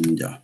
Ya.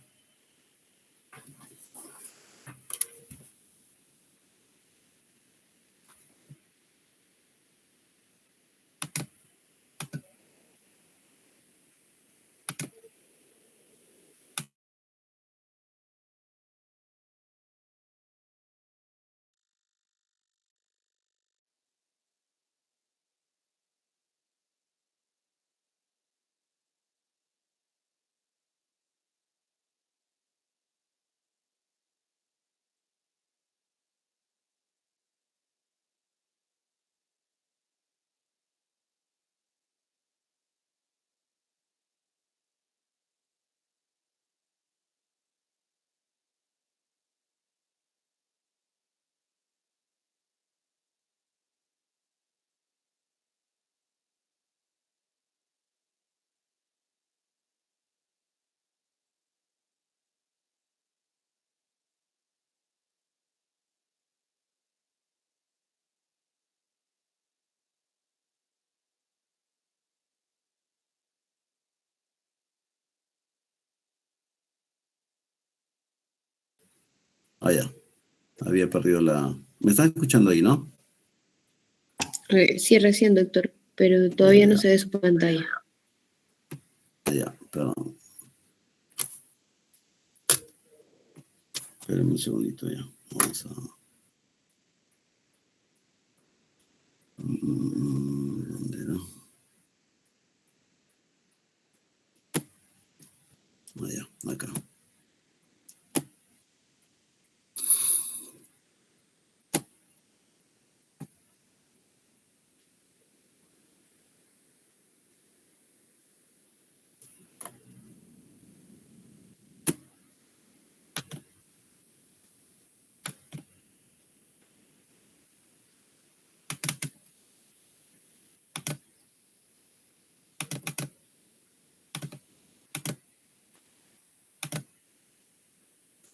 Ah, ya. Había perdido la... ¿Me están escuchando ahí, no? Sí, recién, doctor, pero todavía no se ve su pantalla. Ya, perdón. Espérenme un segundito ya. Vamos a... ¿Dónde era? Ya, acá.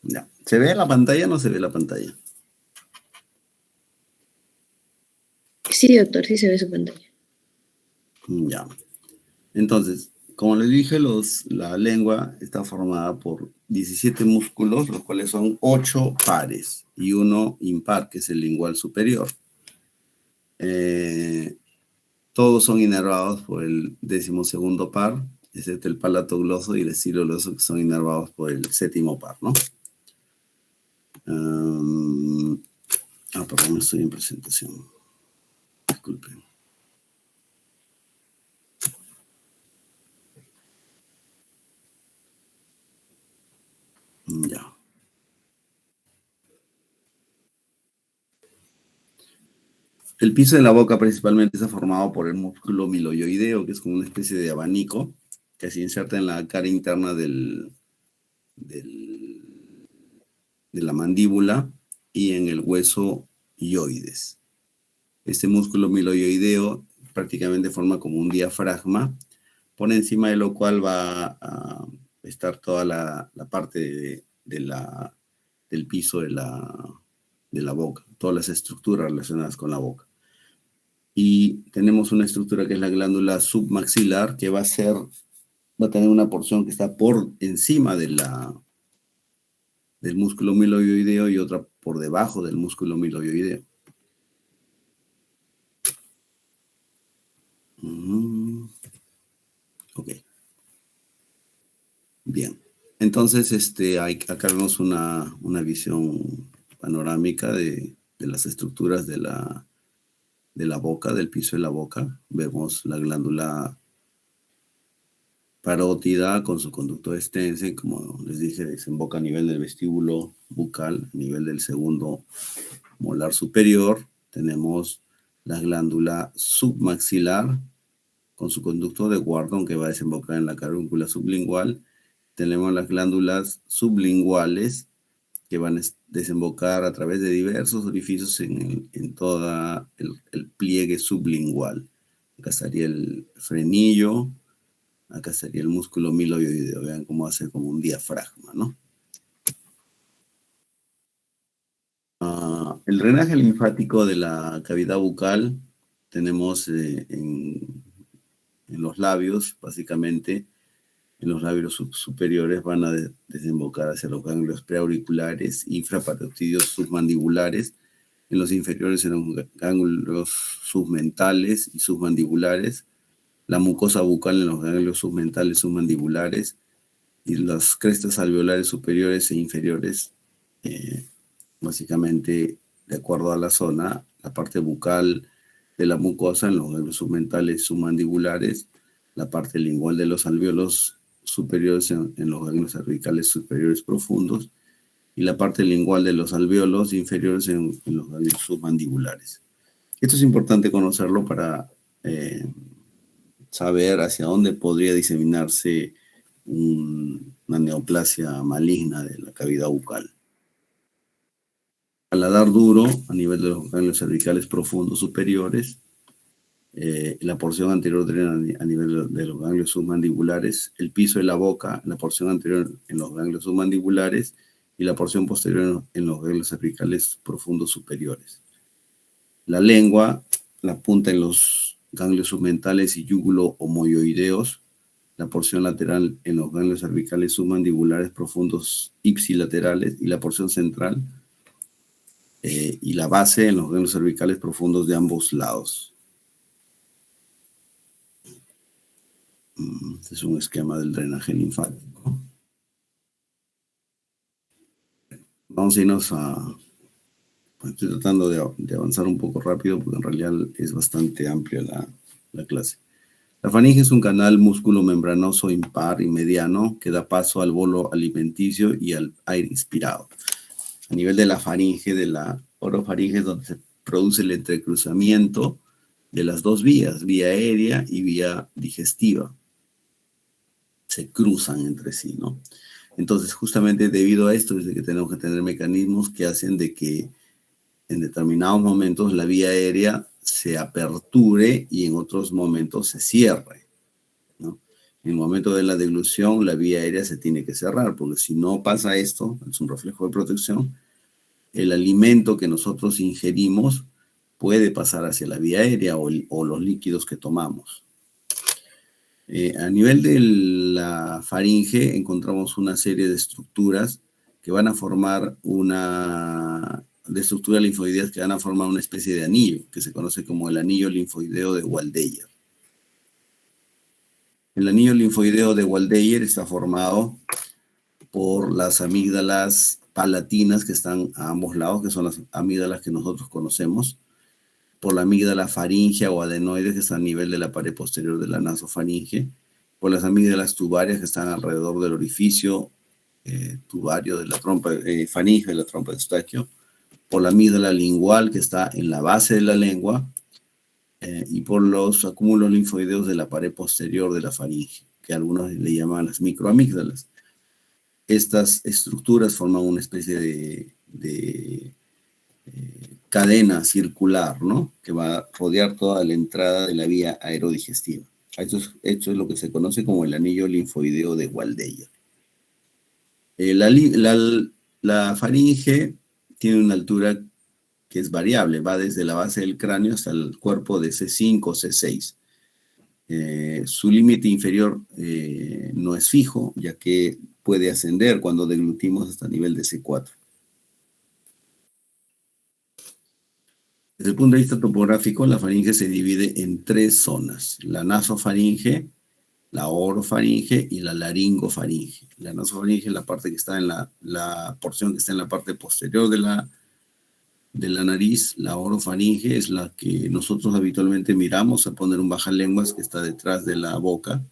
Ya. ¿Se ve la pantalla o no se ve la pantalla? Sí, doctor, sí se ve su pantalla. Ya. Entonces, como les dije, la lengua está formada por 17 músculos, los cuales son 8 pares y uno impar, que es el lingual superior. Todos son inervados por el 12º par, excepto el palato gloso y el estilo gloso, que son inervados por el 7º par, ¿no? Perdón, estoy en presentación. Disculpen. Ya. El piso de la boca principalmente está formado por el músculo miloioideo, que es como una especie de abanico que se inserta en la cara interna de la mandíbula y en el hueso ioides. Este músculo miloioideo prácticamente forma como un diafragma, por encima de lo cual va a estar toda la parte del piso de la boca, todas las estructuras relacionadas con la boca. Y tenemos una estructura que es la glándula submaxilar, que va a tener una porción que está por encima del músculo miloioideo y otra por debajo del músculo miloioideo. Ok. Bien. Entonces, acá vemos una visión panorámica de las estructuras de la boca, del piso de la boca. Vemos la glándula parótida con su conducto de Stensen, como les dije, desemboca a nivel del vestíbulo bucal, a nivel del segundo molar superior. Tenemos la glándula submaxilar con su conducto de Wharton, que va a desembocar en la carúncula sublingual. Tenemos las glándulas sublinguales que van a desembocar a través de diversos orificios en todo el pliegue sublingual. Acá estaría el frenillo, acá estaría el músculo miloioideo. Vean cómo hace como un diafragma, ¿no? El drenaje linfático de la cavidad bucal tenemos en los labios, básicamente, en los labios superiores van a desembocar hacia los ganglios preauriculares, infraparotidios submandibulares, en los inferiores en los ganglios submentales y submandibulares, la mucosa bucal en los ganglios submentales submandibulares y las crestas alveolares superiores e inferiores, básicamente de acuerdo a la zona, la parte bucal de la mucosa en los ganglios submentales submandibulares, la parte lingual de los alvéolos superiores en los ganglios cervicales superiores profundos y la parte lingual de los alvéolos inferiores en los ganglios submandibulares. Esto es importante conocerlo para saber hacia dónde podría diseminarse una neoplasia maligna de la cavidad bucal. Paladar duro a nivel de los ganglios cervicales profundos superiores, la porción anterior a nivel de los ganglios submandibulares, el piso de la boca, la porción anterior en los ganglios submandibulares y la porción posterior en los ganglios cervicales profundos superiores. La lengua, la punta en los ganglios submentales y yúgulo homoioideos, la porción lateral en los ganglios cervicales submandibulares profundos ipsilaterales y la porción central y la base en los ganglios cervicales profundos de ambos lados. Este es un esquema del drenaje linfático. Vamos a irnos a... Estoy tratando de avanzar un poco rápido porque en realidad es bastante amplia la clase. La faringe es un canal músculo membranoso impar y mediano que da paso al bolo alimenticio y al aire inspirado. A nivel de la faringe, de la orofaringe, es donde se produce el entrecruzamiento de las dos vías, vía aérea y vía digestiva. Se cruzan entre sí, ¿no? Entonces, justamente debido a esto es de que tenemos que tener mecanismos que hacen de que en determinados momentos la vía aérea se aperture y en otros momentos se cierre, ¿no? En el momento de la deglución, la vía aérea se tiene que cerrar, porque si no pasa esto, es un reflejo de protección, el alimento que nosotros ingerimos puede pasar hacia la vía aérea o los líquidos que tomamos. A nivel de la faringe encontramos una serie de estructuras que van a formar de estructuras linfoideas que van a formar una especie de anillo, que se conoce como el anillo linfoideo de Waldeyer. El anillo linfoideo de Waldeyer está formado por las amígdalas palatinas que están a ambos lados, que son las amígdalas que nosotros conocemos, por la amígdala faríngea o adenoides que está a nivel de la pared posterior de la nasofaringe, por las amígdalas tubarias que están alrededor del orificio tubario de la trompa faringe de la trompa de Eustaquio, por la amígdala lingual que está en la base de la lengua y por los acúmulos linfoideos de la pared posterior de la faringe, que algunos le llaman las microamígdalas. Estas estructuras forman una especie de cadena circular, ¿no? Que va a rodear toda la entrada de la vía aerodigestiva. Esto es lo que se conoce como el anillo linfoideo de Waldeyer. La faringe tiene una altura que es variable, va desde la base del cráneo hasta el cuerpo de C5 o C6. Su límite inferior no es fijo, ya que puede ascender cuando deglutimos hasta el nivel de C4. Desde el punto de vista topográfico, la faringe se divide en tres zonas: la nasofaringe, la orofaringe y la laringofaringe. La nasofaringe es la parte que está en la porción que está en la parte posterior de la nariz. La orofaringe es la que nosotros habitualmente miramos a poner un bajalenguas que está detrás de la boca.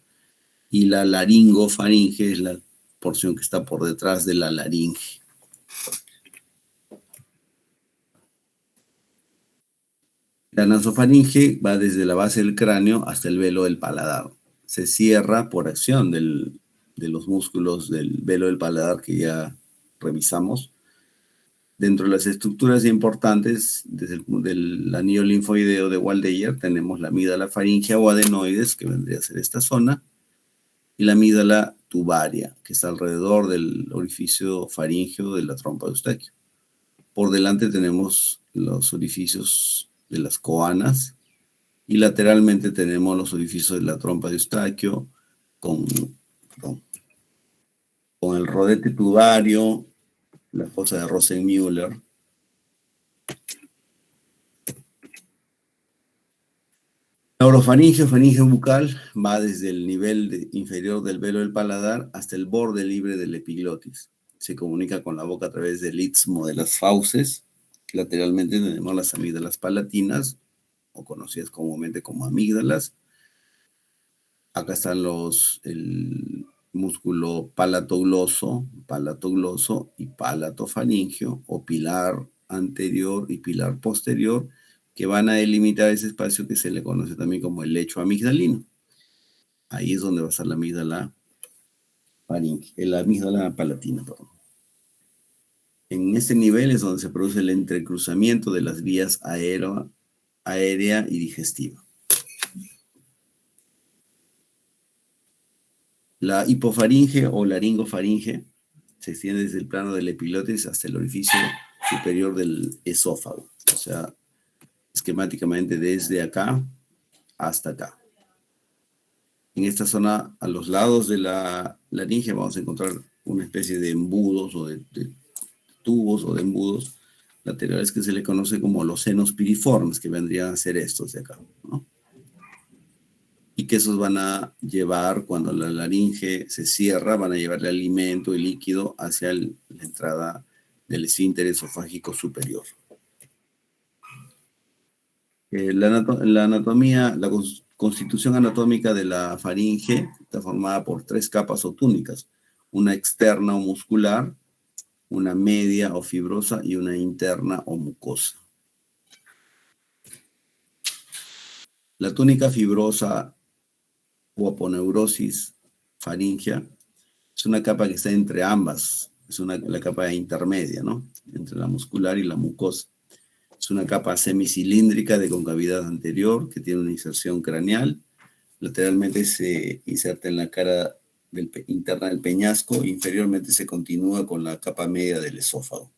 Y la laringofaringe es la porción que está por detrás de la laringe. La nasofaringe va desde la base del cráneo hasta el velo del paladar. Se cierra por acción de los músculos del velo del paladar que ya revisamos. Dentro de las estructuras importantes del anillo linfoideo de Waldeyer tenemos la amígdala faríngea o adenoides, que vendría a ser esta zona, y la amígdala tubaria, que está alrededor del orificio faríngeo de la trompa de Eustaquio. Por delante tenemos los orificios de las coanas y lateralmente tenemos los orificios de la trompa de Eustaquio con con el rodete tubario, la fosa de Rosenmüller. La orofaringe, faringe bucal, va desde el nivel inferior del velo del paladar hasta el borde libre del epiglotis. Se comunica con la boca a través del istmo de las fauces. Lateralmente tenemos las amígdalas palatinas, o conocidas comúnmente como amígdalas. Acá están el músculo palatogloso y palatofaringio, o pilar anterior y pilar posterior, que van a delimitar ese espacio que se le conoce también como el lecho amigdalino. Ahí es donde va a estar la amígdala la amígdala palatina, perdón. En este nivel es donde se produce el entrecruzamiento de las vías aérea y digestiva. La hipofaringe o laringofaringe se extiende desde el plano del epiglotis hasta el orificio superior del esófago. O sea, esquemáticamente desde acá hasta acá. En esta zona, a los lados de la laringe, vamos a encontrar una especie de embudos o de tubos o de embudos laterales que se le conoce como los senos piriformes, que vendrían a ser estos de acá, ¿no? Y que esos van a llevar, cuando la laringe se cierra, van a llevar el alimento y líquido hacia la entrada del esfínter esofágico superior. La anatomía, la constitución anatómica de la faringe está formada por 3 capas o túnicas: una externa o muscular, una media o fibrosa y una interna o mucosa. La túnica fibrosa o aponeurosis faringea es una capa que está entre ambas, es la capa intermedia, ¿no? Entre la muscular y la mucosa. Es una capa semicilíndrica de concavidad anterior que tiene una inserción craneal. Lateralmente se inserta en la cara interna del peñasco e inferiormente se continúa con la capa media del esófago.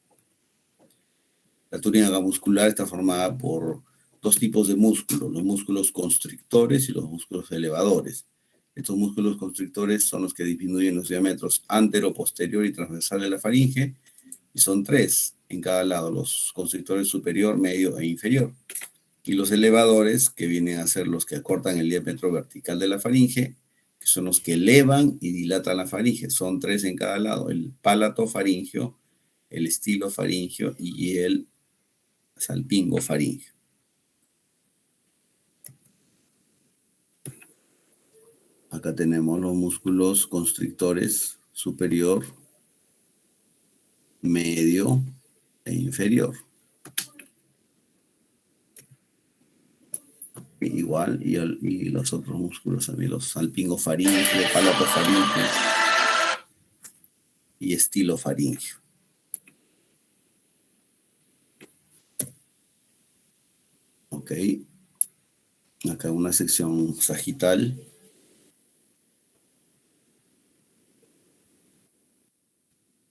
La túnica muscular está formada por 2 tipos de músculos: los músculos constrictores y los músculos elevadores. Estos músculos constrictores son los que disminuyen los diámetros antero, posterior y transversal de la faringe, y son 3 en cada lado: los constrictores superior, medio e inferior. Y los elevadores, que vienen a ser los que acortan el diámetro vertical de la faringe, que son los que elevan y dilatan la faringe. Son 3 en cada lado: el palatofaringio, el estilofaringio y el salpingofaringio. Acá tenemos los músculos constrictores superior, medio e inferior. Igual, y los otros músculos también, los salpingofaringios, palatofaringios y estilofaringio. Ok. Acá una sección sagital.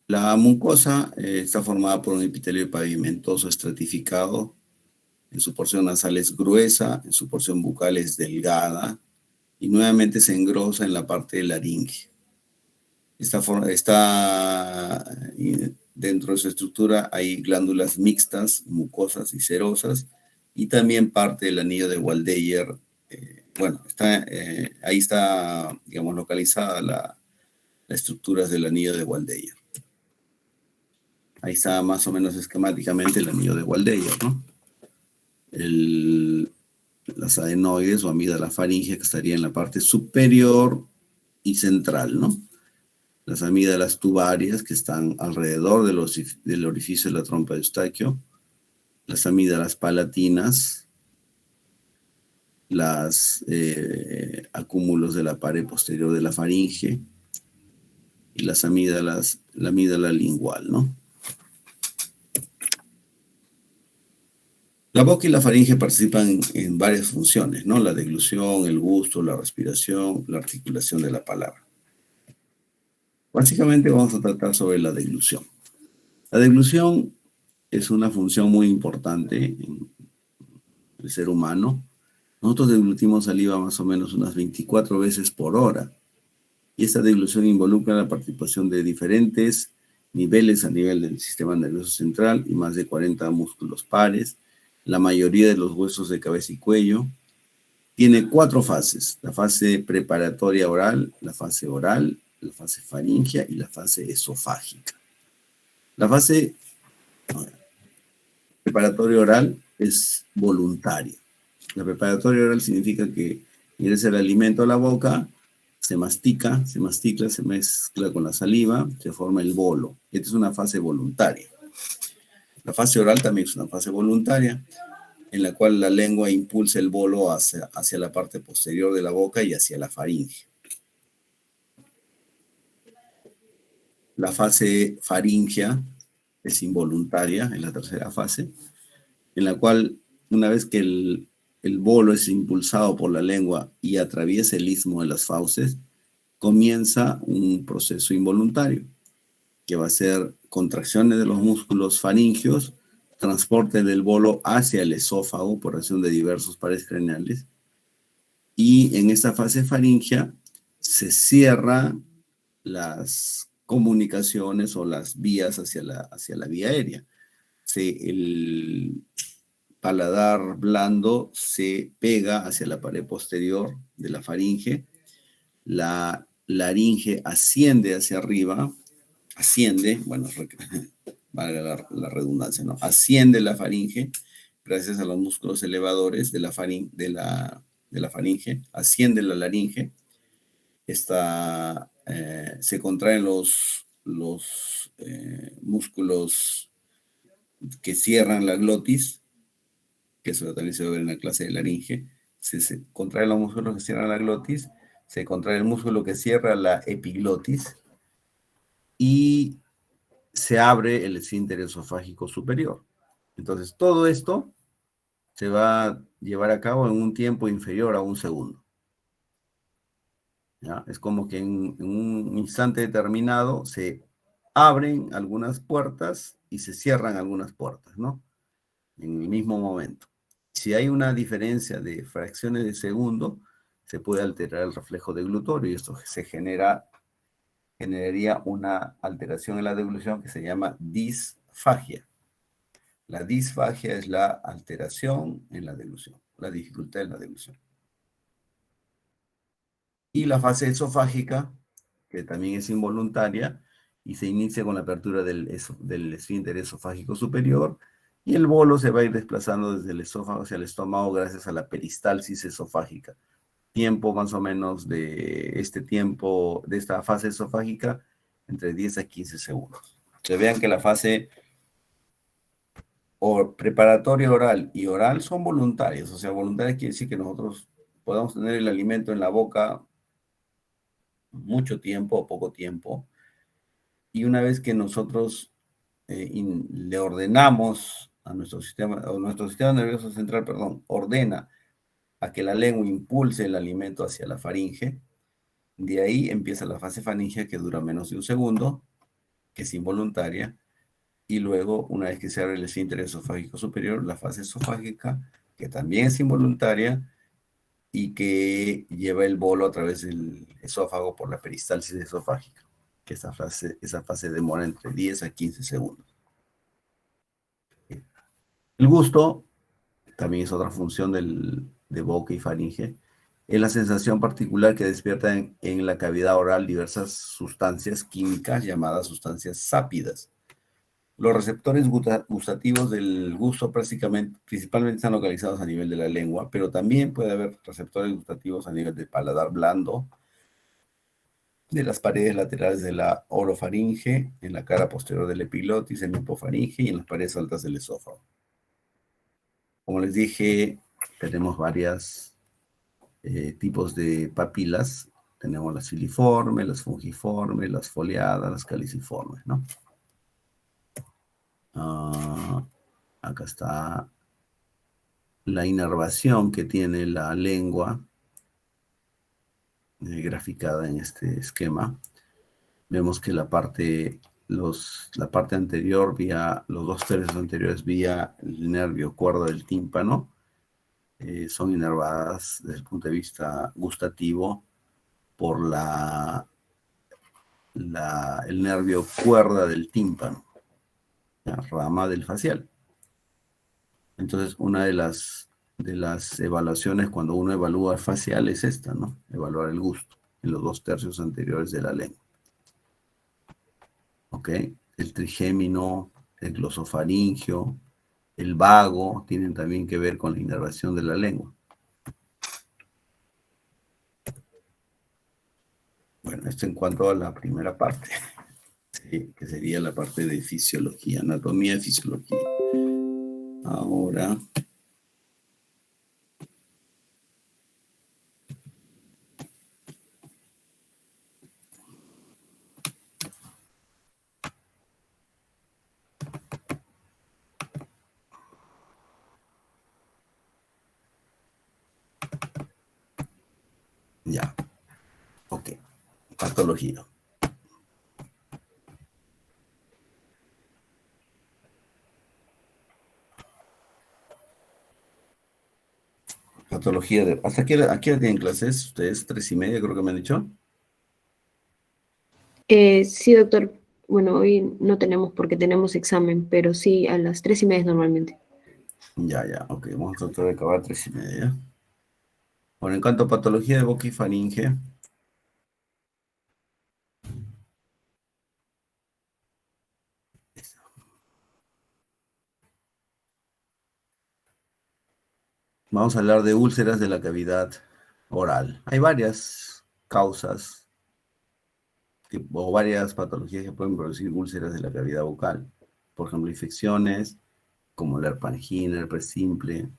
La mucosa está formada por un epitelio pavimentoso estratificado. En su porción nasal es gruesa, en su porción bucal es delgada y nuevamente se engrosa en la parte de laringe. Dentro de su estructura hay glándulas mixtas, mucosas y serosas, y también parte del anillo de Waldeyer. Ahí está, digamos, localizada las estructuras del anillo de Waldeyer. Ahí está más o menos esquemáticamente el anillo de Waldeyer, ¿no? Las adenoides o amígdala faringe, que estaría en la parte superior y central, ¿no? Las amígdalas tubarias, que están alrededor del orificio de la trompa de Eustaquio. Las amígdalas palatinas, los acúmulos de la pared posterior de la faringe, y la amígdala lingual, ¿no? La boca y la faringe participan en varias funciones, ¿no? La deglución, el gusto, la respiración, la articulación de la palabra. Básicamente vamos a tratar sobre la deglución. La deglución es una función muy importante en el ser humano. Nosotros deglutimos saliva más o menos unas 24 veces por hora. y esta deglución involucra la participación de diferentes niveles a nivel del sistema nervioso central y más de 40 músculos pares, la mayoría de los huesos de cabeza y cuello. Tiene 4 fases: la fase preparatoria oral, la fase faríngea y la fase esofágica. La fase preparatoria oral es voluntaria. La preparatoria oral significa que ingresa el alimento a la boca, se mastica, se mezcla con la saliva, se forma el bolo. Esta es una fase voluntaria. La fase oral también es una fase voluntaria, en la cual la lengua impulsa el bolo hacia la parte posterior de la boca y hacia la faringe. La fase faríngea es involuntaria, en la tercera fase, en la cual una vez que el bolo es impulsado por la lengua y atraviesa el istmo de las fauces, comienza un proceso involuntario, que va a ser contracciones de los músculos faringios, transporte del bolo hacia el esófago por acción de diversos pares craneales, y en esta fase faríngea se cierran las comunicaciones o las vías hacia la vía aérea. El paladar blando se pega hacia la pared posterior de la faringe, la laringe asciende hacia arriba, bueno, valga la redundancia, ¿no? Asciende la faringe gracias a los músculos elevadores de la faringe, asciende la laringe, se contraen los músculos que cierran la glotis, que eso también se va a ver en la clase de laringe. Se contraen los músculos que cierran la glotis, se contrae el músculo que cierra la epiglotis y se abre el esfínter esofágico superior. Entonces, todo esto se va a llevar a cabo en un tiempo inferior a 1 segundo. ¿Ya? Es como que en un instante determinado se abren algunas puertas y se cierran algunas puertas, ¿no? En el mismo momento. Si hay una diferencia de fracciones de segundo, se puede alterar el reflejo deglutorio y esto generaría una alteración en la deglución que se llama disfagia. La disfagia es la alteración en la deglución, la dificultad en la deglución. Y la fase esofágica, que también es involuntaria, y se inicia con la apertura del esfínter esofágico superior, y el bolo se va a ir desplazando desde el esófago hacia el estómago gracias a la peristalsis esofágica. Tiempo más o menos de esta fase esofágica, entre 10 a 15 segundos. Se vean que la fase preparatoria oral y oral son voluntarias, o sea, voluntarias quiere decir que nosotros podamos tener el alimento en la boca mucho tiempo o poco tiempo, y una vez que nosotros le ordenamos a nuestro sistema nervioso central, ordena a que la lengua impulse el alimento hacia la faringe, de ahí empieza la fase faríngea que dura menos de 1 segundo, que es involuntaria, y luego, una vez que se abre el esfínter esofágico superior, la fase esofágica, que también es involuntaria, y que lleva el bolo a través del esófago por la peristalsis esofágica, que esa fase demora entre 10 a 15 segundos. El gusto también es otra función de boca y faringe. Es la sensación particular que despierta en la cavidad oral diversas sustancias químicas llamadas sustancias sápidas. Los receptores gustativos del gusto principalmente están localizados a nivel de la lengua, pero también puede haber receptores gustativos a nivel del paladar blando, de las paredes laterales de la orofaringe, en la cara posterior del epiglotis, en la hipofaringe y en las paredes altas del esófago. Como les dije, tenemos varios tipos de papilas. Tenemos las filiformes, las fungiformes, las foliadas, las caliciformes, ¿no? Acá está la inervación que tiene la lengua graficada en este esquema. Vemos que la parte anterior, los 2 tercios anteriores vía el nervio cuerdo del tímpano, son inervadas desde el punto de vista gustativo por la el nervio cuerda del tímpano, la rama del facial. Entonces, una de las evaluaciones cuando uno evalúa el facial es esta, ¿no? Evaluar el gusto en los 2/3 anteriores de la lengua. ¿Ok? El trigémino, el glosofaringio, el vago, tienen también que ver con la inervación de la lengua. Bueno, esto en cuanto a la primera parte, ¿sí? Que sería la parte de fisiología, anatomía y fisiología. Ahora, ya, ok, patología. Patología de... ¿Hasta aquí tienen clases? Ustedes 3:30 creo que me han dicho. Sí, doctor. Bueno, hoy no tenemos porque tenemos examen, pero sí a las 3:30 normalmente. Ya, ok, vamos a tratar de acabar 3:30. Bueno, en cuanto a patología de boca y faringe, vamos a hablar de úlceras de la cavidad oral. Hay varias causas o varias patologías que pueden producir úlceras de la cavidad bucal. Por ejemplo, infecciones como la herpangina, herpes simple,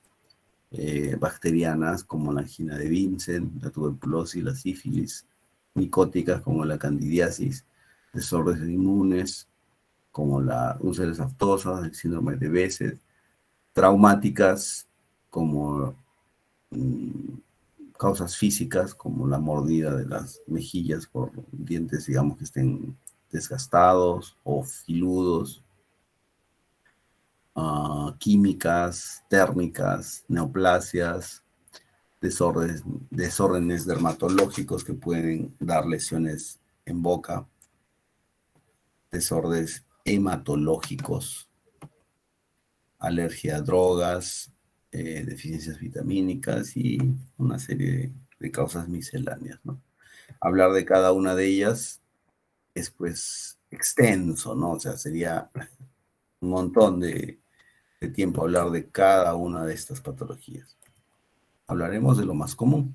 bacterianas como la angina de Vincent, la tuberculosis, la sífilis, micóticas como la candidiasis, desórdenes inmunes como las úlceras aftosas, el síndrome de Behçet, traumáticas como causas físicas como la mordida de las mejillas por dientes, digamos, que estén desgastados o filudos, químicas, térmicas, neoplasias, desórdenes dermatológicos que pueden dar lesiones en boca, desórdenes hematológicos, alergia a drogas, deficiencias vitamínicas y una serie de causas misceláneas, ¿no? Hablar de cada una de ellas es pues extenso, ¿no? O sea, sería un montón de tiempo hablar de cada una de estas patologías. Hablaremos de lo más común.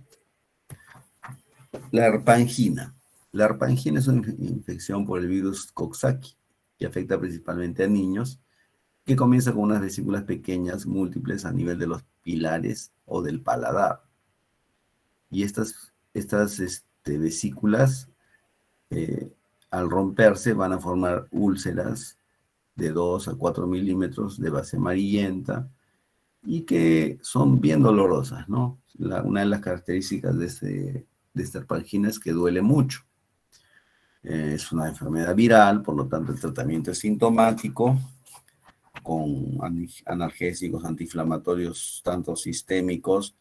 La herpangina. La herpangina es una infección por el virus Coxsackie que afecta principalmente a niños, que comienza con unas vesículas pequeñas múltiples a nivel de los pilares o del paladar. Y estas vesículas, al romperse, van a formar úlceras de 2 a 4 milímetros de base amarillenta y que son bien dolorosas, ¿no? Una de las características de esta herpangina es que duele mucho. Es una enfermedad viral, por lo tanto el tratamiento es sintomático, con analgésicos, antiinflamatorios, tanto sistémicos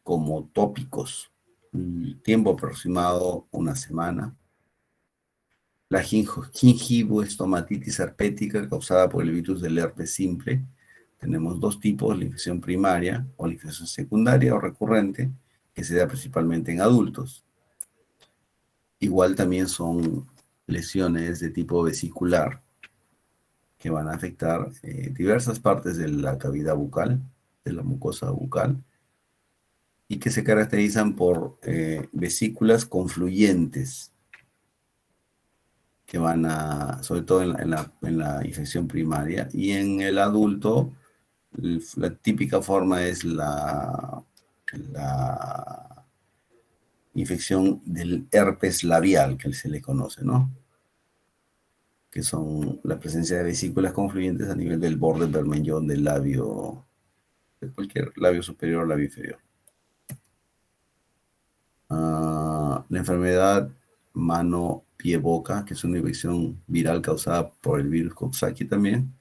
como tópicos. El tiempo aproximado, una semana. La gingivoestomatitis herpética causada por el virus del herpes simple. Tenemos dos tipos, la infección primaria o la infección secundaria o recurrente, que se da principalmente en adultos. Igual también son lesiones de tipo vesicular, que van a afectar diversas partes de la cavidad bucal, de la mucosa bucal, y que se caracterizan por vesículas confluyentes, que van a, sobre todo en la infección primaria, y en el adulto, la típica forma es la infección del herpes labial, que se le conoce, ¿no? Que son la presencia de vesículas confluyentes a nivel del borde bermellón del labio, de cualquier labio superior o labio inferior. La enfermedad mano-pie-boca, que es una infección viral causada por el virus Coxsackie también.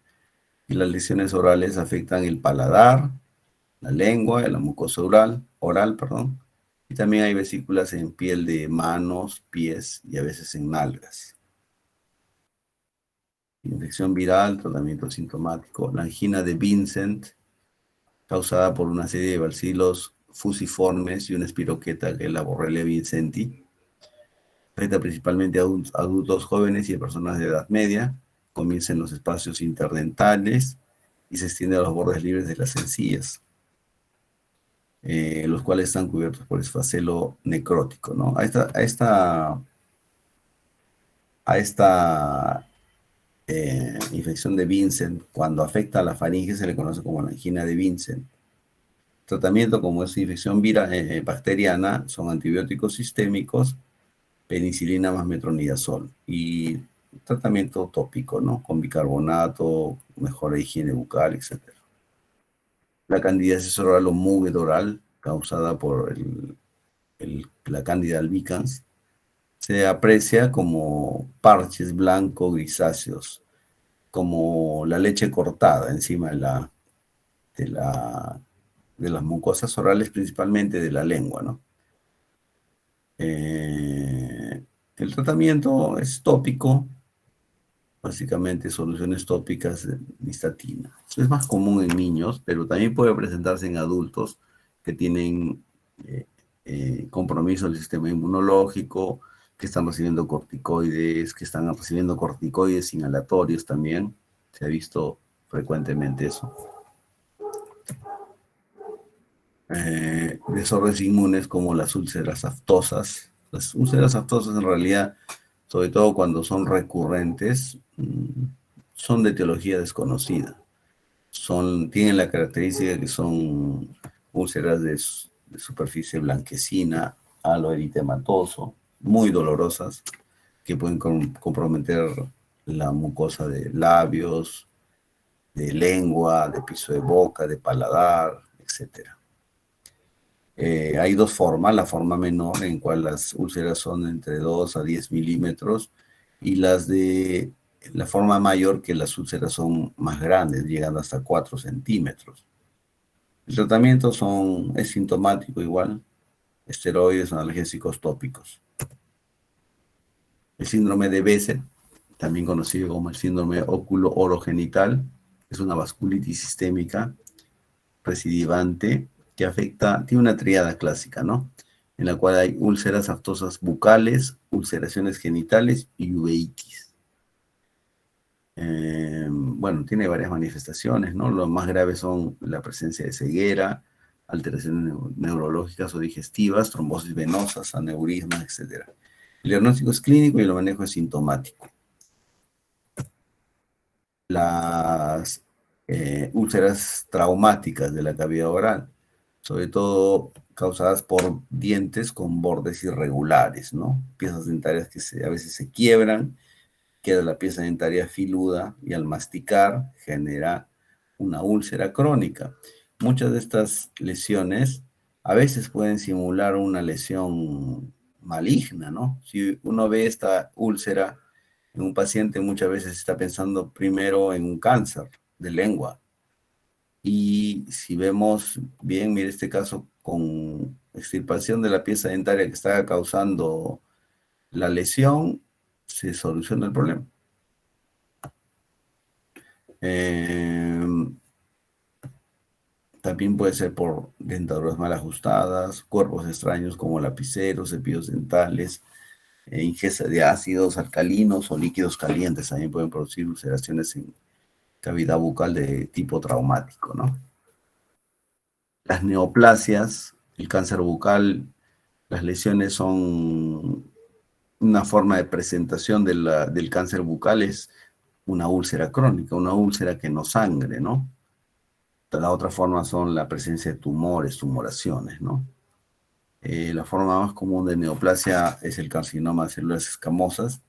Y las lesiones orales afectan el paladar, la lengua, la mucosa oral, perdón. Y también hay vesículas en piel de manos, pies y a veces en nalgas. Infección viral, tratamiento sintomático. La angina de Vincent, causada por una serie de bacilos fusiformes y una espiroqueta que es la Borrelia vincenti. Afecta principalmente a adultos jóvenes y a personas de edad media. Comienza en los espacios interdentales y se extiende a los bordes libres de las encías, los cuales están cubiertos por esfacelo necrótico, ¿no? A esta infección de Vincent, cuando afecta a la faringe, se le conoce como la angina de Vincent. Tratamiento, como es infección bacteriana, son antibióticos sistémicos, penicilina más metronidazol, y tratamiento tópico, ¿no? Con bicarbonato, mejora higiene bucal, etc. La candidiasis oral o muget oral, causada por la Candida albicans, se aprecia como parches blanco-grisáceos, como la leche cortada encima de, la, de las mucosas orales, principalmente de la lengua, ¿no? El tratamiento es tópico, básicamente soluciones tópicas de nistatina. Eso es más común en niños, pero también puede presentarse en adultos que tienen compromiso del sistema inmunológico, que están recibiendo corticoides, que están recibiendo corticoides inhalatorios también. Se ha visto frecuentemente eso. Desórdenes inmunes como las úlceras aftosas. Las úlceras aftosas en realidad, sobre todo cuando son recurrentes, son de etiología desconocida. Tienen la característica de que son úlceras de superficie blanquecina, halo eritematoso, muy dolorosas, que pueden comprometer la mucosa de labios, de lengua, de piso de boca, de paladar, etc. Hay dos formas: la forma menor, en cual las úlceras son entre 2 a 10 milímetros, y la forma mayor, que las úlceras son más grandes, llegando hasta 4 centímetros. El tratamiento es sintomático igual, esteroides, analgésicos tópicos. El síndrome de Behçet, también conocido como el síndrome óculo-orogenital, es una vasculitis sistémica recidivante que tiene una tríada clásica, ¿no? En la cual hay úlceras aftosas bucales, ulceraciones genitales y uveitis. Bueno, tiene varias manifestaciones, ¿no? Lo más graves son la presencia de ceguera, alteraciones neurológicas o digestivas, trombosis venosas, aneurismas, etc. El diagnóstico es clínico y el manejo es sintomático. Las úlceras traumáticas de la cavidad oral, sobre todo causadas por dientes con bordes irregulares, ¿no? Piezas dentarias que a veces se quiebran, queda la pieza dentaria filuda y al masticar genera una úlcera crónica. Muchas de estas lesiones a veces pueden simular una lesión maligna, ¿no? Si uno ve esta úlcera en un paciente, muchas veces está pensando primero en un cáncer de lengua. Y si vemos bien, mire este caso con extirpación de la pieza dentaria que está causando la lesión, se soluciona el problema. También puede ser por dentaduras mal ajustadas, cuerpos extraños como lapiceros, cepillos dentales, ingesta de ácidos alcalinos o líquidos calientes. También pueden producir ulceraciones en cavidad bucal de tipo traumático, ¿no? Las neoplasias, el cáncer bucal, las lesiones son una forma de presentación del cáncer bucal, es una úlcera crónica, una úlcera que no sangre, ¿no? La otra forma son la presencia de tumores, tumoraciones, ¿no? La forma más común de neoplasia es el carcinoma de células escamosas,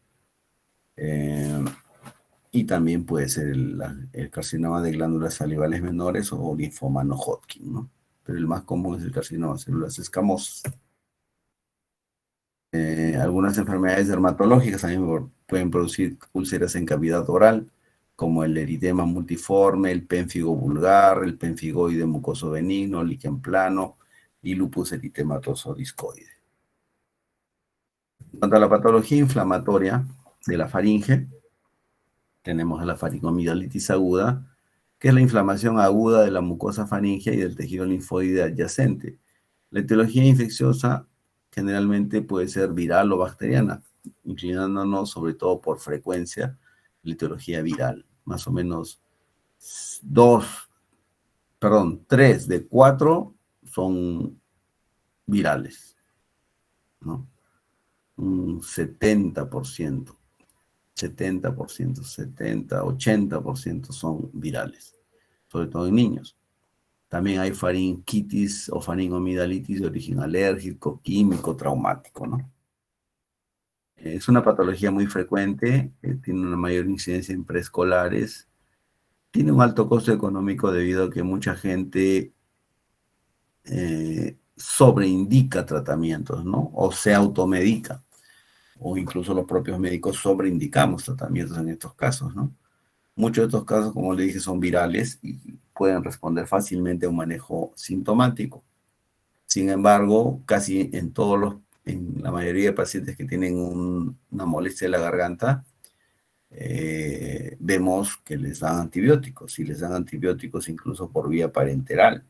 y también puede ser el carcinoma de glándulas salivales menores o linfoma no Hodgkin, ¿no? Pero el más común es el carcinoma de células escamosas. Algunas enfermedades dermatológicas también pueden producir úlceras en cavidad oral, como el eritema multiforme, el pénfigo vulgar, el pemfigoide mucoso benigno, líquen plano y lupus eritematoso discoide. En cuanto a la patología inflamatoria de la faringe, tenemos la faringomidalitis aguda, que es la inflamación aguda de la mucosa faríngea y del tejido linfoide adyacente. La etiología infecciosa generalmente puede ser viral o bacteriana, inclinándonos sobre todo por frecuencia la etiología viral. Más o menos tres de cuatro son virales, ¿no? Un 70%, 80% son virales, sobre todo en niños. También hay faringitis o faringomidalitis de origen alérgico, químico, traumático, ¿no? Es una patología muy frecuente, tiene una mayor incidencia en preescolares, tiene un alto costo económico debido a que mucha gente sobreindica tratamientos, ¿no? O se automedica, o incluso los propios médicos sobreindicamos tratamientos en estos casos, ¿no? Muchos de estos casos, como le dije, son virales y pueden responder fácilmente a un manejo sintomático. Sin embargo, casi en la mayoría de pacientes que tienen una molestia de la garganta, vemos que les dan antibióticos, y les dan antibióticos incluso por vía parenteral.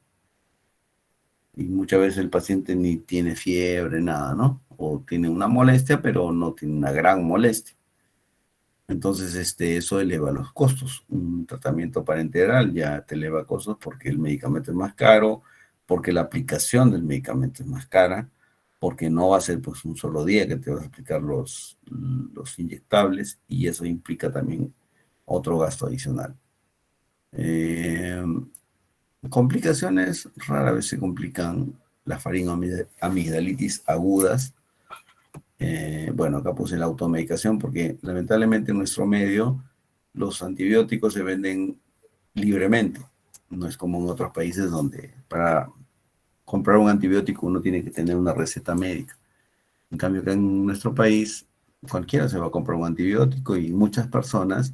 Y muchas veces el paciente ni tiene fiebre, nada, ¿no? O tiene una molestia, pero no tiene una gran molestia. Entonces, eso eleva los costos. Un tratamiento parenteral ya te eleva costos porque el medicamento es más caro, porque la aplicación del medicamento es más cara, porque no va a ser pues un solo día que te vas a aplicar los inyectables, y eso implica también otro gasto adicional. Complicaciones, rara vez se complican las faringoamigdalitis agudas. Bueno, acá puse la automedicación porque lamentablemente en nuestro medio los antibióticos se venden libremente. No es como en otros países donde para comprar un antibiótico uno tiene que tener una receta médica. En cambio, acá en nuestro país cualquiera se va a comprar un antibiótico y muchas personas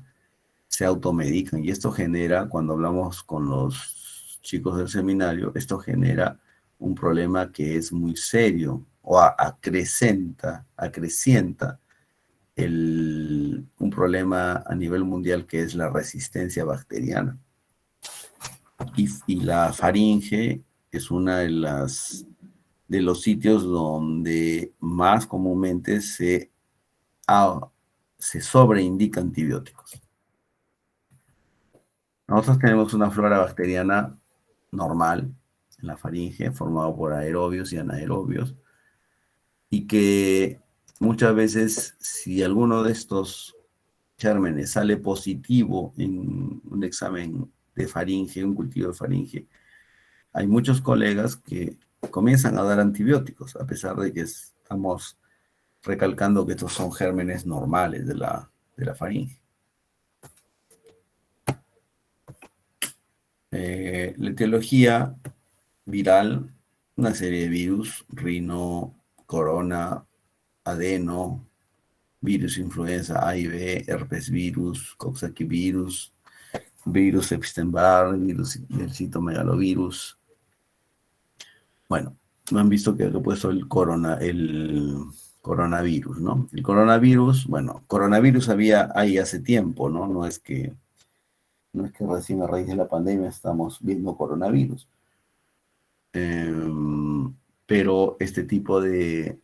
se automedican. Y esto genera, cuando hablamos con los chicos del seminario, esto genera un problema que es muy serio, o acrecienta un problema a nivel mundial, que es la resistencia bacteriana. Y la faringe es una de los sitios donde más comúnmente se sobreindica antibióticos. Nosotros tenemos una flora bacteriana normal en la faringe, formado por aerobios y anaerobios, y que muchas veces, si alguno de estos gérmenes sale positivo en un examen de faringe, un cultivo de faringe, hay muchos colegas que comienzan a dar antibióticos, a pesar de que estamos recalcando que estos son gérmenes normales de la faringe. La etiología viral, una serie de virus: rino, corona, adeno, virus influenza A y B, herpes virus, coxsackie virus Epstein-Barr, virus del citomegalovirus. Bueno, me han visto que he puesto el coronavirus, ¿no? El coronavirus, bueno, coronavirus hay hace tiempo, ¿no? No es que recién a raíz de la pandemia estamos viendo coronavirus. Pero este tipo de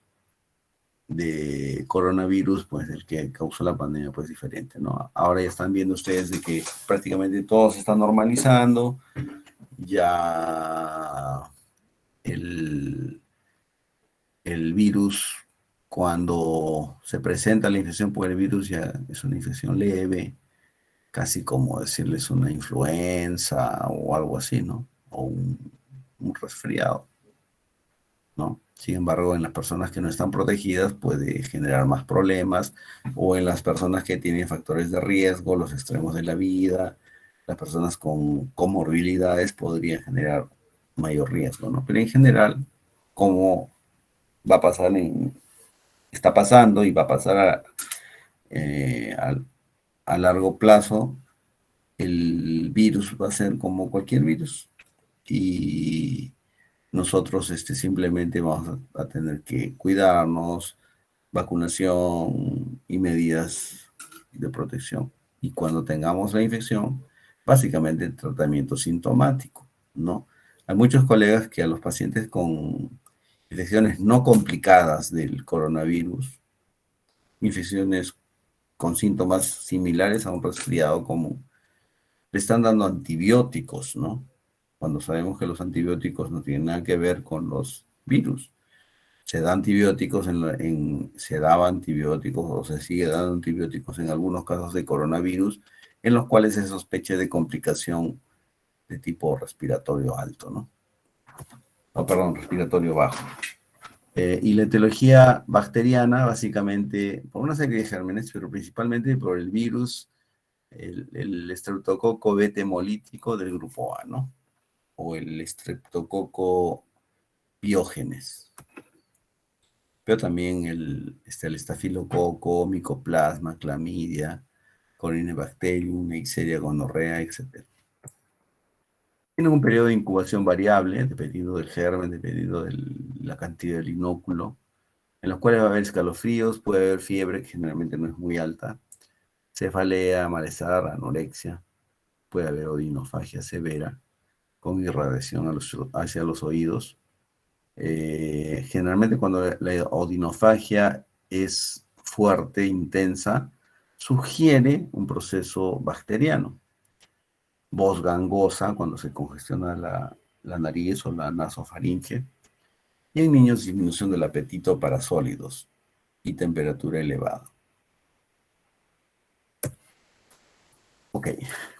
coronavirus, pues el que causó la pandemia, pues diferente, ¿no? Ahora ya están viendo ustedes de que prácticamente todo se está normalizando, ya el virus, cuando se presenta la infección por el virus, ya es una infección leve, casi como decirles una influenza o algo así, ¿no? O un resfriado, ¿no? Sin embargo, en las personas que no están protegidas puede generar más problemas, o en las personas que tienen factores de riesgo, los extremos de la vida, las personas con comorbilidades podrían generar mayor riesgo, ¿no? Pero en general, como va a pasar está pasando y va a pasar a largo plazo, el virus va a ser como cualquier virus, y nosotros simplemente vamos a tener que cuidarnos, vacunación y medidas de protección. Y cuando tengamos la infección, básicamente el tratamiento sintomático, ¿no? Hay muchos colegas que a los pacientes con infecciones no complicadas del coronavirus, infecciones con síntomas similares a un resfriado común, le están dando antibióticos, ¿no? Cuando sabemos que los antibióticos no tienen nada que ver con los virus. Se da antibióticos se daba antibióticos o se sigue dando antibióticos en algunos casos de coronavirus en los cuales se sospecha de complicación de tipo respiratorio alto, ¿no? Oh, perdón, respiratorio bajo. Y la etiología bacteriana, básicamente, por una serie de gérmenes, pero principalmente por el virus, el estreptococo beta hemolítico del grupo A, ¿no? O el estreptococo biógenes. Pero también el estafilococo, micoplasma, clamidia, Corynebacterium, Neisseria gonorrea, etc. Tiene un periodo de incubación variable, dependiendo del germen, dependiendo de la cantidad del inóculo, en los cuales va a haber escalofríos, puede haber fiebre, que generalmente no es muy alta, cefalea, malestar, anorexia, puede haber odinofagia severa, con irradiación hacia los oídos. Generalmente cuando la odinofagia es fuerte, intensa, sugiere un proceso bacteriano. Voz gangosa cuando se congestiona la nariz o la nasofaringe. Y en niños, disminución del apetito para sólidos y temperatura elevada. Ok,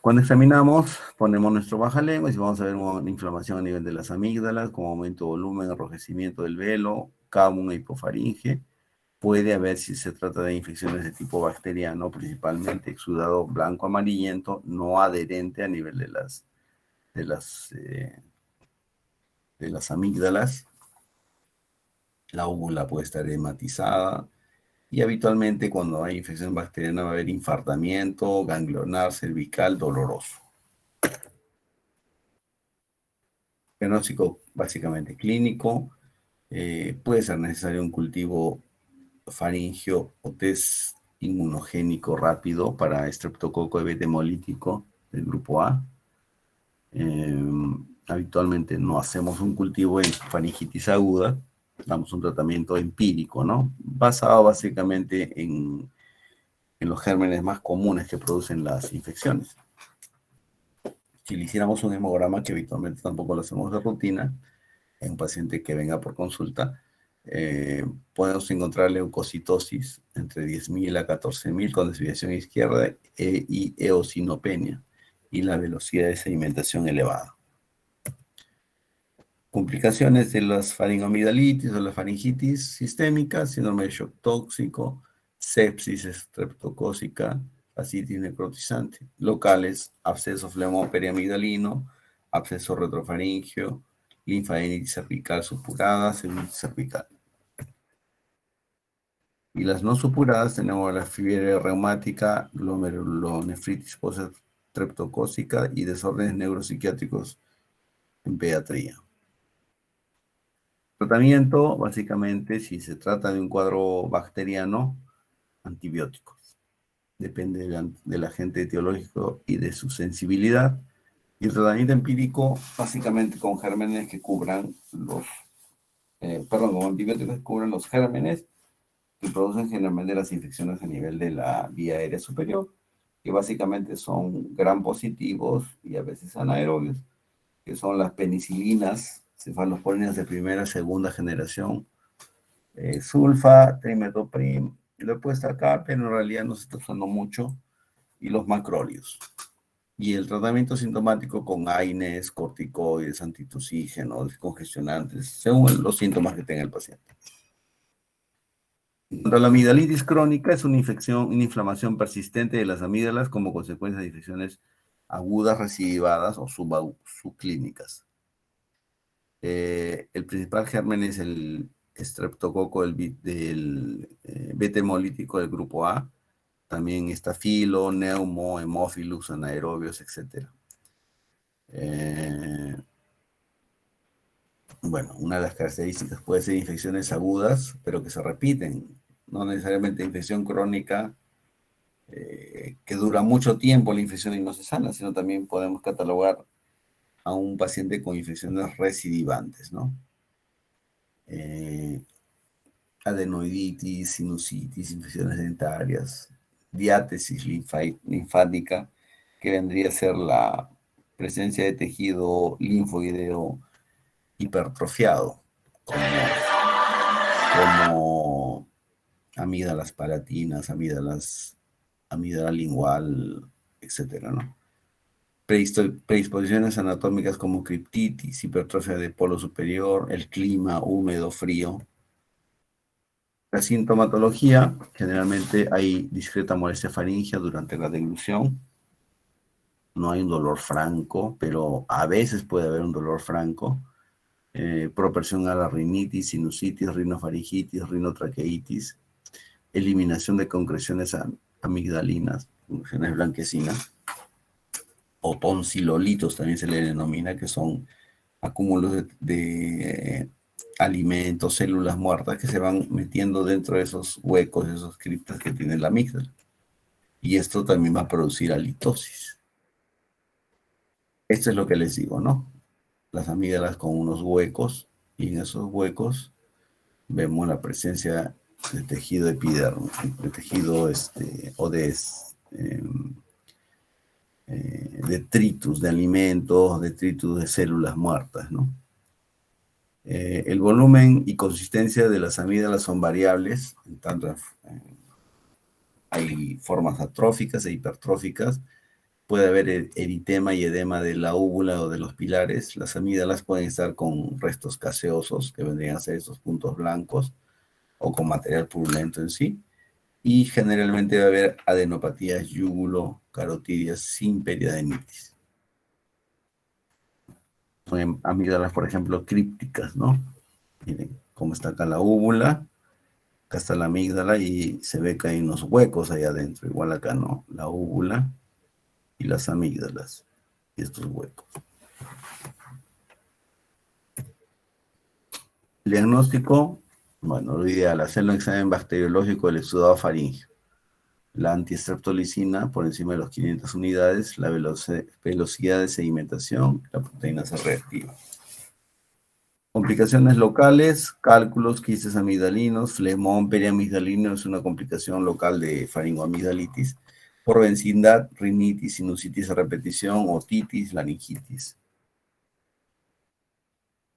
cuando examinamos, ponemos nuestro bajalengua y vamos a ver una inflamación a nivel de las amígdalas, con aumento de volumen, enrojecimiento del velo, cavum e hipofaringe. Puede haber, si se trata de infecciones de tipo bacteriano, principalmente exudado blanco amarillento, no adherente a nivel de las, eh, de las amígdalas. La úvula puede estar hematizada. Y habitualmente cuando hay infección bacteriana va a haber infartamiento, ganglionar, cervical, doloroso. Diagnóstico básicamente clínico. Puede ser necesario un cultivo faringio o test inmunogénico rápido para estreptococo beta hemolítico del grupo A. Habitualmente no hacemos un cultivo en faringitis aguda, damos un tratamiento empírico, ¿no? Basado básicamente en los gérmenes más comunes que producen las infecciones. Si le hiciéramos un hemograma, que habitualmente tampoco lo hacemos de rutina, en un paciente que venga por consulta, podemos encontrar leucocitosis entre 10.000 a 14.000 con desviación izquierda y eosinopenia y la velocidad de sedimentación elevada. Complicaciones de las faringomidalitis o la faringitis sistémica, síndrome de shock tóxico, sepsis estreptocócica, fascitis necrotizante. Locales, absceso flemo-periamigdalino, absceso retrofaringio, linfadenititis cervical supurada, celulitis cervical. Y las no supuradas tenemos la fiebre reumática, glomerulonefritis postestreptocócica y desórdenes neuropsiquiátricos en pediatría. Tratamiento, básicamente, si se trata de un cuadro bacteriano, antibióticos. Depende del agente etiológico y de su sensibilidad. Y el tratamiento empírico, básicamente con gérmenes que cubran con antibióticos que cubran los gérmenes que producen generalmente las infecciones a nivel de la vía aérea superior, que básicamente son gram positivos y a veces anaerobios, que son las penicilinas, cefalosporinas de primera, segunda generación, sulfa, trimethoprim, lo he puesto acá, pero en realidad no se está usando mucho, y los macrólidos. Y el tratamiento sintomático con AINES, corticoides, antitusígenos, congestionantes, según los síntomas que tenga el paciente. La amigdalitis crónica es una inflamación persistente de las amígdalas como consecuencia de infecciones agudas recidivadas o subclínicas. El principal germen es el estreptococo del beta hemolítico del grupo A. También estafilo, neumo, hemófilus, anaerobios, etc. Bueno, una de las características puede ser infecciones agudas, pero que se repiten, no necesariamente infección crónica que dura mucho tiempo la infección y no se sana, sino también podemos catalogar a un paciente con infecciones recidivantes, ¿no? Adenoiditis, sinusitis, infecciones dentarias, diátesis linfática, que vendría a ser la presencia de tejido linfoideo hipertrofiado, como amígdalas palatinas, amígdala lingual, etcétera, ¿no? Predisposiciones anatómicas como criptitis, hipertrofia de polo superior, el clima húmedo, frío. La sintomatología, generalmente hay discreta molestia faríngea durante la deglución. No hay un dolor franco, pero a veces puede haber un dolor franco. Propensión a la rinitis, sinusitis, rinofaringitis, rinotraqueitis. Eliminación de concreciones amigdalinas, concreciones blanquecinas. O tonsilolitos también se le denomina, que son acúmulos de alimentos, células muertas que se van metiendo dentro de esos huecos, esos criptas que tiene la amígdala. Y esto también va a producir halitosis. Esto es lo que les digo, ¿no? Las amígdalas con unos huecos, y en esos huecos vemos la presencia de tejido epidérmico, de tejido o detritus de alimentos, detritus de células muertas, ¿no? El volumen y consistencia de las amígdalas son variables, en tanto hay formas atróficas e hipertróficas. Puede haber eritema y edema de la úvula o de los pilares. Las amígdalas pueden estar con restos caseosos, que vendrían a ser estos puntos blancos, o con material purulento en sí. Y generalmente va a haber adenopatías yugulo-carotídeas sin periadenitis. Son amígdalas, por ejemplo, crípticas, ¿no? Miren cómo está acá la úvula, acá está la amígdala y se ve que hay unos huecos ahí adentro. Igual acá, ¿no? La úvula y las amígdalas y estos huecos. El diagnóstico, bueno, lo ideal, hacer un examen bacteriológico del exudado faríngeo. La antiestreptolicina por encima de los 500 unidades, la velocidad de sedimentación, la proteína C reactiva. Complicaciones locales, cálculos, quistes amigdalinos, flemón periamigdalino es una complicación local de faringoamigdalitis, por vecindad, rinitis, sinusitis a repetición, otitis, laringitis.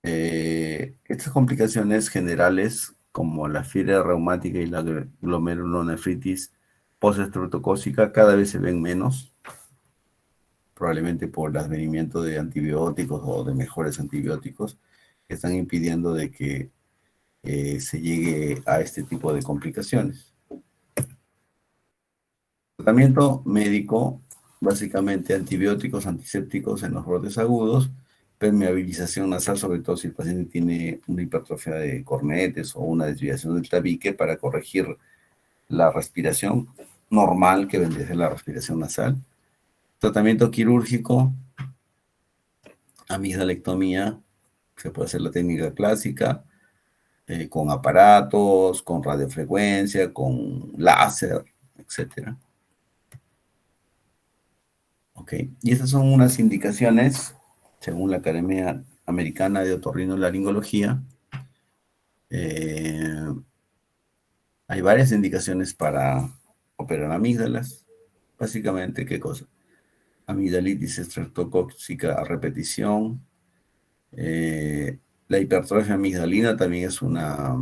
Estas complicaciones generales, como la fiebre reumática y la glomerulonefritis postestreptocócica, cada vez se ven menos, probablemente por el advenimiento de antibióticos o de mejores antibióticos, que están impidiendo de que se llegue a este tipo de complicaciones. Tratamiento médico, básicamente antibióticos, antisépticos en los brotes agudos, permeabilización nasal, sobre todo si el paciente tiene una hipertrofia de cornetes o una desviación del tabique, para corregir la respiración normal que vendría a ser la respiración nasal. Tratamiento quirúrgico, amigdalectomía, se puede hacer la técnica clásica, con aparatos, con radiofrecuencia, con láser, etcétera. Ok, y estas son unas indicaciones, según la Academia Americana de Otorrinolaringología. Hay varias indicaciones para operar amígdalas. Básicamente, ¿qué cosa? Amigdalitis estreptocócica a repetición. La hipertrofia amigdalina también es una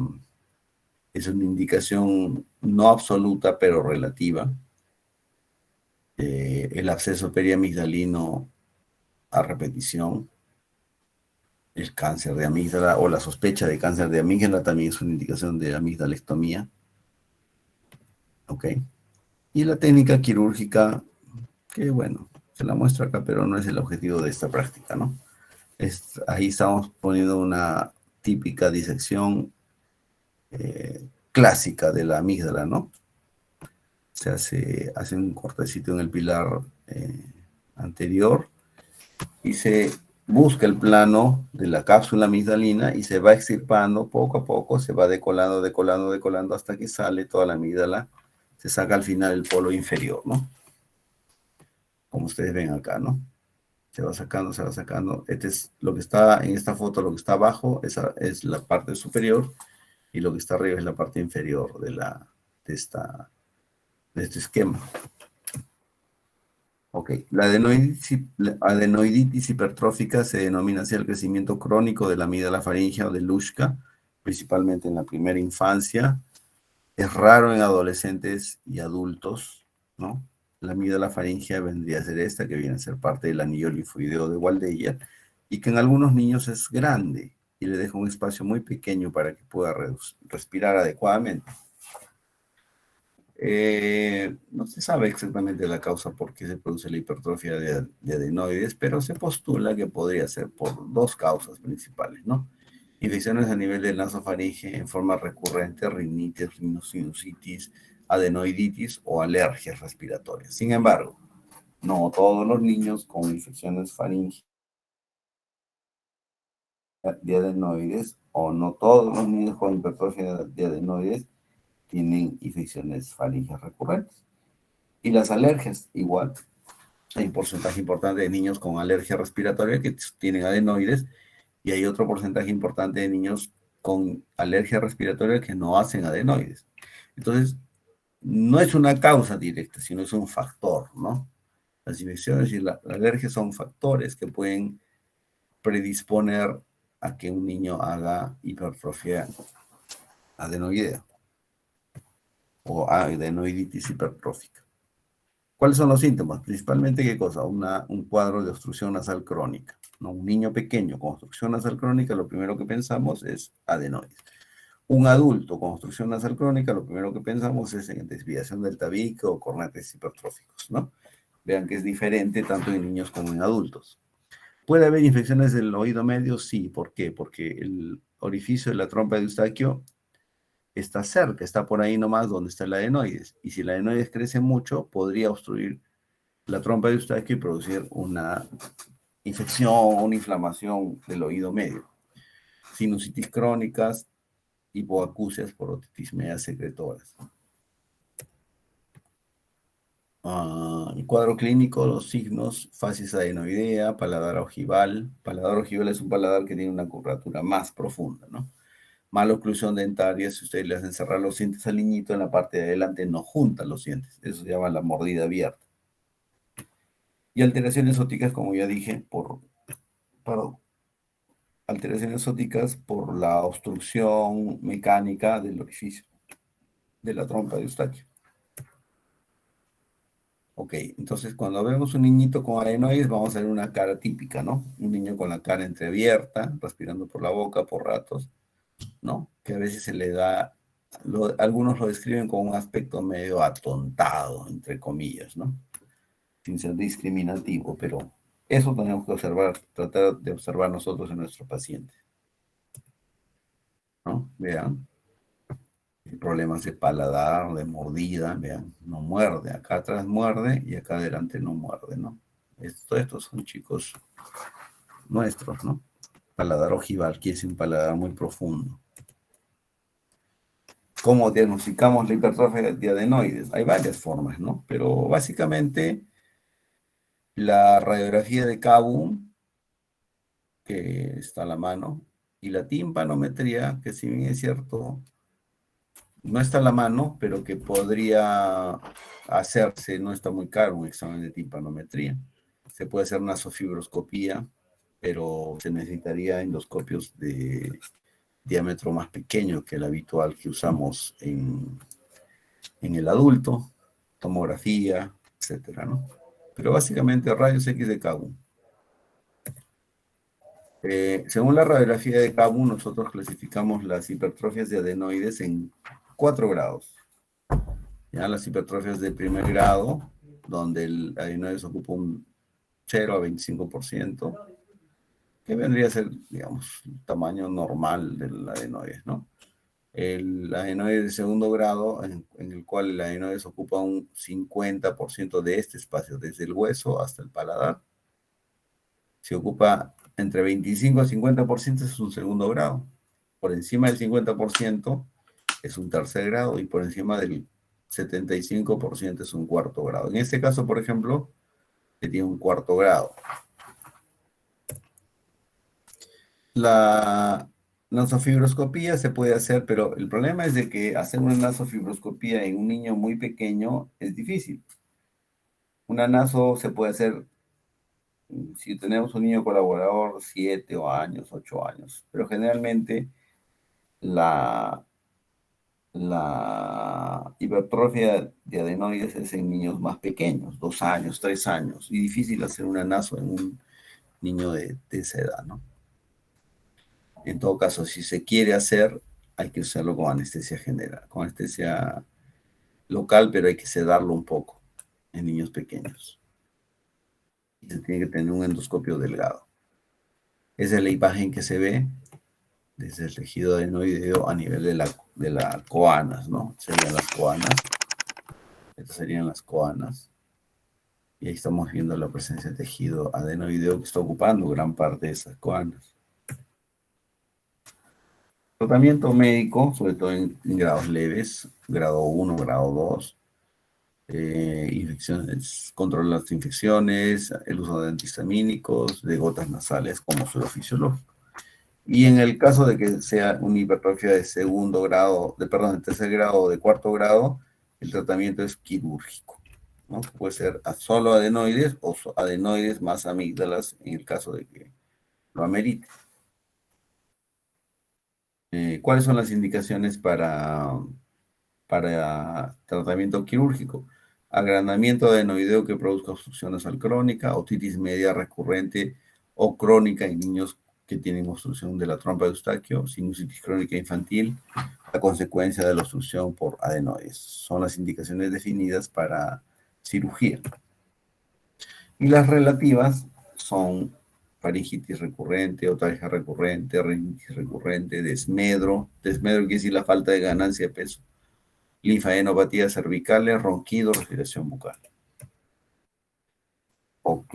indicación no absoluta, pero relativa. El absceso periamigdalino a repetición, el cáncer de amígdala o la sospecha de cáncer de amígdala también es una indicación de amigdalectomía. ¿Ok? Y la técnica quirúrgica, que bueno, se la muestro acá, pero no es el objetivo de esta práctica, ¿no? Ahí estamos poniendo una típica disección clásica de la amígdala, ¿no? Se hace un cortecito en el pilar anterior y se busca el plano de la cápsula amigdalina y se va extirpando poco a poco, se va decolando hasta que sale toda la amígdala, se saca al final el polo inferior, ¿no? Como ustedes ven acá, ¿no? Se va sacando, se va sacando. Este es lo que está en esta foto, lo que está abajo, esa es la parte superior, y lo que está arriba es la parte inferior de este esquema. Ok, la adenoiditis hipertrófica se denomina así el crecimiento crónico de la amígdala faríngea o de Luschka, principalmente en la primera infancia. Es raro en adolescentes y adultos, ¿no? La amígdala faríngea vendría a ser esta, que viene a ser parte del anillo linfoideo de Waldeyer, y que en algunos niños es grande y le deja un espacio muy pequeño para que pueda respirar adecuadamente. No se sabe exactamente la causa por qué se produce la hipertrofia de adenoides, pero se postula que podría ser por dos causas principales, ¿no? Infecciones a nivel del nasofaringe en forma recurrente, rinitis, rhinosinusitis, adenoiditis o alergias respiratorias. Sin embargo, no todos los niños con infecciones faringiales de adenoides o no todos los niños con hipertrofia de adenoides tienen infecciones faringes recurrentes. Y las alergias, igual. Hay un porcentaje importante de niños con alergia respiratoria que tienen adenoides y hay otro porcentaje importante de niños con alergia respiratoria que no hacen adenoides. Entonces, no es una causa directa, sino es un factor, ¿no? Las infecciones y la alergia son factores que pueden predisponer a que un niño haga hipertrofia adenoidea o adenoiditis hipertrófica. ¿Cuáles son los síntomas? Principalmente, ¿qué cosa? Un cuadro de obstrucción nasal crónica, ¿no? Un niño pequeño con obstrucción nasal crónica, lo primero que pensamos es adenoides. Un adulto con obstrucción nasal crónica, lo primero que pensamos es en desviación del tabique o cornetes hipertróficos, ¿no? Vean que es diferente tanto en niños como en adultos. ¿Puede haber infecciones del oído medio? Sí. ¿Por qué? Porque el orificio de la trompa de Eustaquio está cerca, está por ahí nomás donde está el adenoides. Y si el adenoides crece mucho, podría obstruir la trompa de Eustaquio y producir una infección o una inflamación del oído medio. Sinusitis crónicas, hipoacusias por otitis media secretoras. El cuadro clínico, los signos, facies adenoidea, paladar ojival. Paladar ojival es un paladar que tiene una curvatura más profunda, ¿no? Mala oclusión dentaria, si ustedes le hacen cerrar los dientes al niñito, en la parte de adelante no juntan los dientes. Eso se llama la mordida abierta. Y alteraciones ópticas, como ya dije, perdón, alteraciones ópticas por la obstrucción mecánica del orificio de la trompa de Eustaquio. Ok, entonces cuando vemos un niñito con adenoides, vamos a ver una cara típica, ¿no? Un niño con la cara entreabierta, respirando por la boca por ratos, ¿no? Que a veces se le da, algunos lo describen con un aspecto medio atontado, entre comillas, ¿no? Sin ser discriminativo, pero eso tenemos que observar, tratar de observar nosotros en nuestro paciente, ¿no? Vean, problemas de paladar, de mordida, vean, no muerde, acá atrás muerde y acá adelante no muerde, ¿no? Estos son chicos nuestros, ¿no? Paladar ojival, que es un paladar muy profundo. ¿Cómo diagnosticamos la hipertrofia de adenoides? Hay varias formas, ¿no? Pero básicamente la radiografía de Kabum, que está a la mano, y la timpanometría, que si bien es cierto, no está a la mano, pero que podría hacerse, no está muy caro un examen de timpanometría. Se puede hacer una nasofibroscopía, pero se necesitaría endoscopios de diámetro más pequeño que el habitual que usamos en el adulto, tomografía, etcétera, ¿no? Pero básicamente rayos X de Kabum. Según la radiografía de Kabum, nosotros clasificamos las hipertrofias de adenoides en 4 grados. Ya las hipertrofias de primer grado, donde el adenoides ocupa un 0 a 25%, que vendría a ser, digamos, el tamaño normal del adenoides, ¿no? El adenoide de segundo grado, en el cual el adenoides ocupa un 50% de este espacio, desde el hueso hasta el paladar. Si ocupa entre 25 a 50% es un segundo grado. Por encima del 50% es un tercer grado y por encima del 75% es un cuarto grado. En este caso, por ejemplo, sería un cuarto grado. La nasofibroscopía se puede hacer, pero el problema es de que hacer una nasofibroscopía en un niño muy pequeño es difícil. Una naso se puede hacer si tenemos un niño colaborador 7 años, 8 años, pero generalmente la, la hipertrofia de adenoides es en niños más pequeños, 2 años, 3 años, y difícil hacer una naso en un niño de esa edad, ¿no? En todo caso, si se quiere hacer, hay que usarlo con anestesia general, con anestesia local, pero hay que sedarlo un poco en niños pequeños. Y se tiene que tener un endoscopio delgado. Esa es la imagen que se ve desde el tejido adenoideo a nivel de las coanas, ¿no? Serían las coanas. Estas serían las coanas. Y ahí estamos viendo la presencia de tejido adenoideo que está ocupando gran parte de esas coanas. Tratamiento médico, sobre todo en grados leves, grado 1, grado 2, infecciones, controlar las infecciones, el uso de antihistamínicos, de gotas nasales como suero fisiológico. Y en el caso de que sea una hipertrofia de segundo grado, de tercer grado o de cuarto grado, el tratamiento es quirúrgico, ¿no? Puede ser solo adenoides o adenoides más amígdalas en el caso de que lo amerite. ¿Cuáles son las indicaciones para tratamiento quirúrgico? Agrandamiento adenoideo que produzca obstrucción nasal crónica, otitis media recurrente o crónica en niños que tienen obstrucción de la trompa de Eustaquio, sinusitis crónica infantil, a consecuencia de la obstrucción por adenoides. Son las indicaciones definidas para cirugía. Y las relativas son faringitis recurrente, otalgia recurrente, rinitis recurrente, desmedro. Desmedro quiere decir la falta de ganancia de peso. Linfadenopatías cervicales, ronquido, respiración bucal. Ok.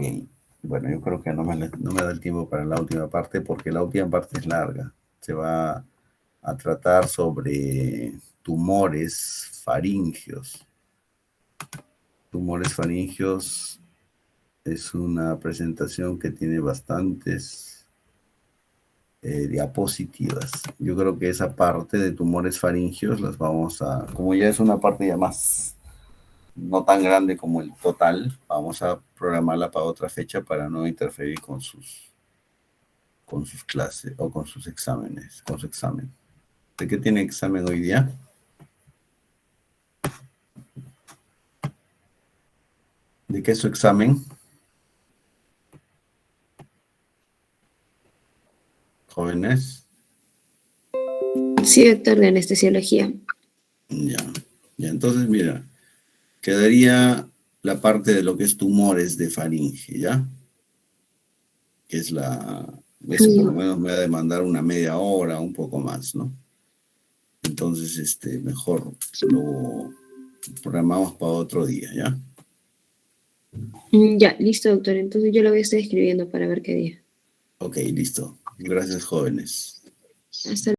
Bueno, yo creo que no me da el tiempo para la última parte porque la última parte es larga. Se va a tratar sobre tumores faringios. Tumores faringios es una presentación que tiene bastantes diapositivas. Yo creo que esa parte de tumores faringios las vamos a, como ya es una parte ya más, no tan grande como el total, vamos a programarla para otra fecha para no interferir con sus clases o con sus exámenes, con su examen. ¿De qué tiene examen hoy día? ¿De qué es su examen? Jóvenes. Sí, doctor, de anestesiología. Ya, ya, entonces mira, quedaría la parte de lo que es tumores de faringe, ¿ya? Que es eso por lo menos me va a demandar una media hora, un poco más, ¿no? Entonces, mejor lo programamos para otro día, ¿ya? Ya, listo, doctor. Entonces yo lo voy a estar escribiendo para ver qué día. Ok, listo. Gracias, jóvenes. Hasta